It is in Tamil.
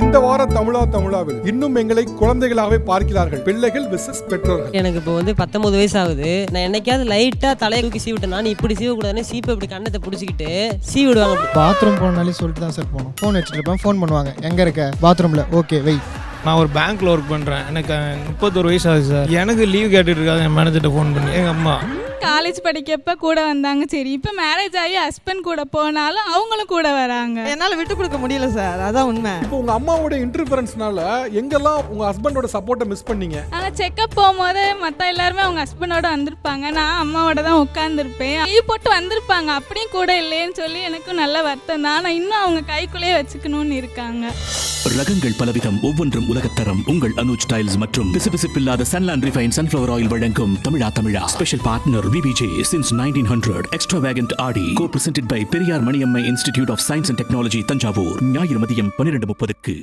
இந்த வார தமிழாவில் இன்னும் எங்களை குழந்தைகளாகவே பார்க்கிறார்கள். பிள்ளைகள் விசஸ் பெற்றோர்கள். எனக்கு இப்போ 19 வயசு ஆகுது. நான் என்னைக்காவது லைட்டா தலையை தூக்கி சீவிட்டேன்னா நீ இப்படி சீவ கூடாதுன்னு சீப்பை இப்படி கண்ணத்தை பிடிச்சிக்கிட்டு சீவிடுவாங்க. பாத்ரூம் போனாலே சொல்லிட்டு தான் சார் போகணும். ஃபோன் வச்சுட்டு இருப்பேன், ஃபோன் பண்ணுவாங்க, எங்க இருக்க பாத்ரூம்ல, ஓகே வை. நான் ஒரு பேங்க்ல ஒர்க் பண்றேன். எனக்கு 31 வயசு ஆகுது சார். எனக்கு லீவ் கேட்டுட்டு இருக்காங்க என் மேனேஜர்கிட்ட ஃபோன் பண்ணி. எங்க அம்மா காலேஜ் படிக்கப்ப கூட வந்தாங்க. சரி, இப்போ மேரேஜ் ஆகி ஹஸ்பண்ட் கூட போனாலும் அவங்களும் கூட வராங்க. என்னால் விட்டு கொடுக்க முடியல சார், அதான் உண்மை. இப்போ உங்க அம்மாவோட இன்டர்ஃபரன்ஸ்னால எங்கெல்லாம் உங்க ஹஸ்பண்டோட சப்போர்ட்டை மிஸ் பண்ணீங்க? நாங்கள் செக்கப் போகும்போது மற்ற எல்லாருமே அவங்க ஹஸ்பண்டோட வந்திருப்பாங்க, நான் அம்மாவோட தான் உட்காந்துருப்பேன். லீவ் போட்டு வந்திருப்பாங்க, அப்படியும் கூட இல்லைன்னு சொல்லி எனக்கும் நல்ல வருத்தம் தான். ஆனால் இன்னும் அவங்க கைக்குள்ளேயே வச்சுக்கணும்னு இருக்காங்க. ரகங்கள் பலவிதம், ஒவ்வொன்றும் உலகத்தரம். உங்கள் அனுஜ் டைல்ஸ் மற்றும் பிசுபிசுப்பில்லாத சன்லாண்ட் ரிஃபைன் சன்ஃப்ளவர் ஆயில் வழங்கும் Tamizha special partner VBJ since 1900. Extravagant Aadi co-presented by Periyar Maniammai institute of science and technology, Thanjavur. ஞாயிறு மதியம் 12:30.